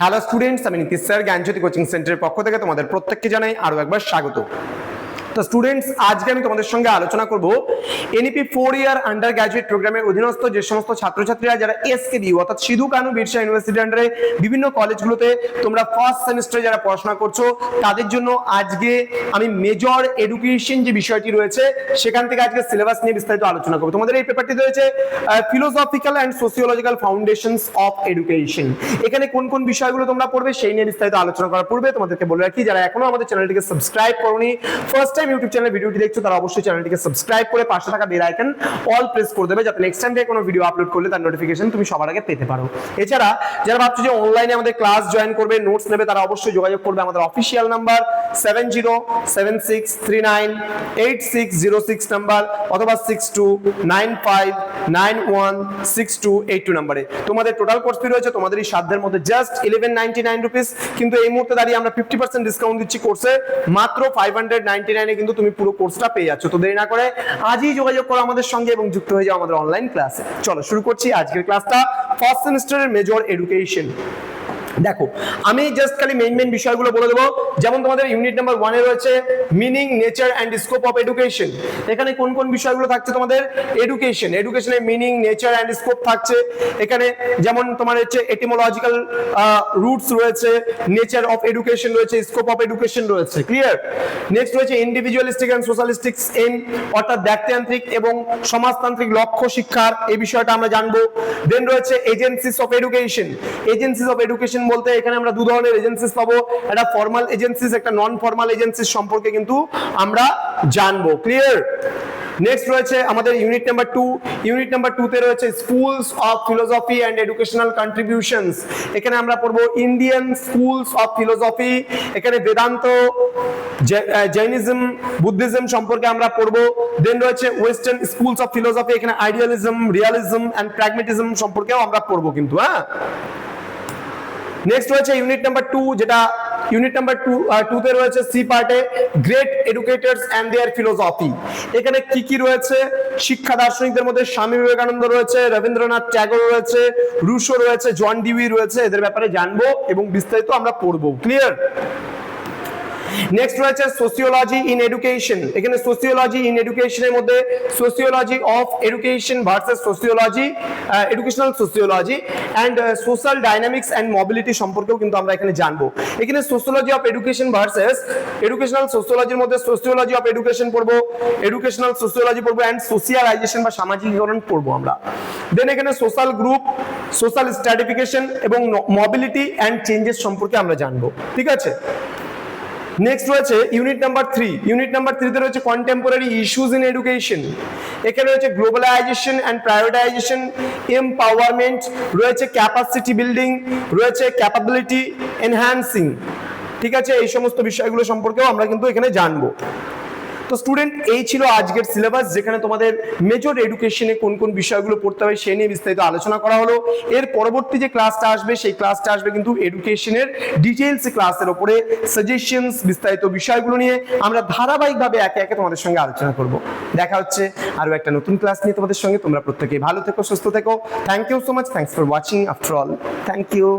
Hello students, আমি Nitish sir জ্ঞানজ্যোতি coaching সেন্টারের পক্ষ থেকে তোমাদের প্রত্যেককে জানাই আরো একবার স্বাগত। তো স্টুডেন্টস, আজকে আমি তোমাদের সঙ্গে আলোচনা করব এনইপি 4 ইয়ার আন্ডার গ্র্যাজুয়েট প্রোগ্রামের অধীনস্থ যে সমস্ত ছাত্রছাত্রীরা যারা এসকেবিইউ অর্থাৎ সিধু কানু বিরসা ইউনিভার্সিটির আন্ডারে বিভিন্ন কলেজগুলোতে তোমরা ফার্স্ট সেমিস্টারে যারা পড়াশোনা করছো তাদের জন্য আজকে আমি মেজর এডুকেশন যে বিষয়টি রয়েছে সেখান থেকে আজকে সিলেবাস নিয়ে বিস্তারিত আলোচনা করব। তোমাদের এই পেপারটি রয়েছে philosophical and sociological foundations of education. এখানে কোন কোন বিষয়গুলো তোমরা পড়বে সেই নিয়ে বিস্তারিত আলোচনা করার পূর্বে তোমাদেরকে বলে রাখি, যারা এখনো আমাদের চ্যানেলটিকে সাবস্ক্রাইব করোনি, ফার্স্ট টাইম ইউটিউব চ্যানেলে ভিডিওটি দেখছো, তারা অবশ্যই চ্যানেলটিকে সাবস্ক্রাইব করে পাশে থাকা বেল আইকন অল প্রেস করে দেবে, যাতে নেক্সট টাইম থেকে কোনো ভিডিও আপলোড করলে তার নোটিফিকেশন তুমি সবার আগে পেতে পারো। এছাড়া যারা ভাবছো যে অনলাইনে আমাদের ক্লাস জয়েন করবে, নোটস নেবে, তারা অবশ্যই যোগাযোগ করবে আমাদের অফিশিয়াল নাম্বার 7076398606 নাম্বার অথবা 6295916282 নাম্বারে। তোমাদের টোটাল কোর্স ফি রয়েছে তোমাদের এই সাধ্যের মধ্যে জাস্ট 1199 রুপিস, কিন্তু এই মুহূর্তে দাঁড়িয়ে আমরা 50% ডিসকাউন্ট দিচ্ছি কোর্সে, মাত্র 599 এ কিন্তু তুমি পুরো কোর্সটা পেয়ে যাচ্ছ। তো দেরি না করে আজই যোগাযোগ করো আমাদের সঙ্গে এবং যুক্ত হয়ে যাও আমাদের অনলাইন ক্লাসে। চলো শুরু করছি আজকের ক্লাসটা, ফার্স্ট সেমিস্টারের মেজর এডুকেশন। দেখো, আমি জাস্ট খালি মেইন বিষয়গুলো বলে দেবো। যেমন তোমাদের ইউনিট নাম্বার 1 এ রয়েছে meaning, nature and scope of education. এখানে কোন কোন বিষয়গুলো থাকছে তোমাদের? এডুকেশনের মিনিং, নেচার এন্ড স্কোপ থাকছে। এখানে যেমন তোমার হচ্ছে এটিমোলজিক্যাল রুটস রয়েছে, নেচার অফ এডুকেশন রয়েছে, স্কোপ অফ এডুকেশন রয়েছে। ক্লিয়ার? নেক্সট রয়েছে ইন্ডিভিজুয়ালিস্টিক এন্ড সোশ্যালিস্টিক এম, অর্থাৎ ব্যক্তিতান্ত্রিক এবং সমাজতান্ত্রিক লক্ষ্য শিক্ষার, এই বিষয়টা আমরা জানবো। দেন রয়েছে agencies of education. Agencies of education বলতে এখানে আমরা দু ধরনের এজেন্সিস পাবো, একটা ফর্মাল এজেন্সিস, একটা নন ফর্মাল এজেন্সিস সম্পর্কে কিন্তু আমরা জানবো। ক্লিয়ার? নেক্সট রয়েছে আমাদের ইউনিট নাম্বার 2। ইউনিট নাম্বার 2 তে রয়েছে schools of philosophy and educational contributions. এখানে আমরা পড়বো ইন্ডিয়ান স্কুলস অফ ফিলোসফি, এখানে বেদান্ত, জৈনিজম, বুদ্ধিজম সম্পর্কে আমরা পড়বো। দেন রয়েছে ওয়েস্টার্ন স্কুলস অফ ফিলোসফি, এখানে আইডিয়ালিজম, রিয়ালিজম এন্ড প্র্যাগমেটিজম সম্পর্কেও আমরা পড়বো কিন্তু। হ্যাঁ, নেক্সট রয়েছে ইউনিট নাম্বার 2, যেটা ইউনিট নাম্বার 2 তে রয়েছে সি পার্টে great educators and there philosophy. এখানে কি কি রয়েছে? শিক্ষা দার্শনিকদের মধ্যে স্বামী বিবেকানন্দ রয়েছে, রবীন্দ্রনাথ ট্যাগর রয়েছে, রুশো রয়েছে, জন ডিউই রয়েছে। এদের ব্যাপারে জানবো এবং বিস্তারিত আমরা পড়বো। ক্লিয়ার? নেক্সট রয়েছে সোসিওলজি ইন এডুকেশন। এখানে সোসিওলজি ইন এডুকেশনের মধ্যে sociology of education versus sociology, educational sociology and social dynamics and mobility সম্পর্কেও কিন্তু আমরা এখানে জানবো। এখানে sociology of education versus educational সোসিওলজির মধ্যে সোসিওলজি অফ এডুকেশন পড়বো, এডুকেশনাল সোসিওলজি পড়বো এন্ড সোশিয়ালাইজেশন বা সামাজিকীকরণ পড়বো আমরা। দেন এখানে সোশ্যাল গ্রুপ, সোশ্যাল স্ট্র্যাটিফিকেশন এবং মোবিলিটি এন্ড চেঞ্জেস সম্পর্কে আমরা জানবো। ঠিক আছে? নেক্সট রয়েছে ইউনিট নাম্বার 3। ইউনিট নাম্বার 3 তে রয়েছে কন্টেম্পোরারি ইস্যুস ইন এডুকেশন। এখানে রয়েছে গ্লোবালাইজেশন এন্ড প্রাইভেটাইজেশন, এমপাওয়ারমেন্ট রয়েছে, ক্যাপাসিটি বিল্ডিং রয়েছে, ক্যাপাবিলিটি এনহ্যান্সিং। ঠিক আছে? এই সমস্ত বিষয়গুলো সম্পর্কেও আমরা কিন্তু এখানে জানবো। তো স্টুডেন্ট, এই ছিল আজকের সিলেবাস, যেখানে তোমাদের মেজর এডুকেশনে কোন কোন বিষয়গুলো পড়তে হবে সেই নিয়ে বিস্তারিত আলোচনা করা হলো। এর পরবর্তী যে ক্লাসটা আসবে সেই ক্লাসটা আসবে কিন্তু এডুকেশনের ডিটেইলস ক্লাসের উপরে, সাজেশনস, বিস্তারিত বিষয়গুলো নিয়ে আমরা ধারাবাহিকভাবে একে একে তোমাদের সঙ্গে আলোচনা করব। দেখা হচ্ছে আরো একটা নতুন ক্লাস নিয়ে তোমাদের সঙ্গে। তোমরা প্রত্যেকেই ভালো থেকো, সুস্থ থেকো। Thank you so much, thanks for watching after all. Thank you.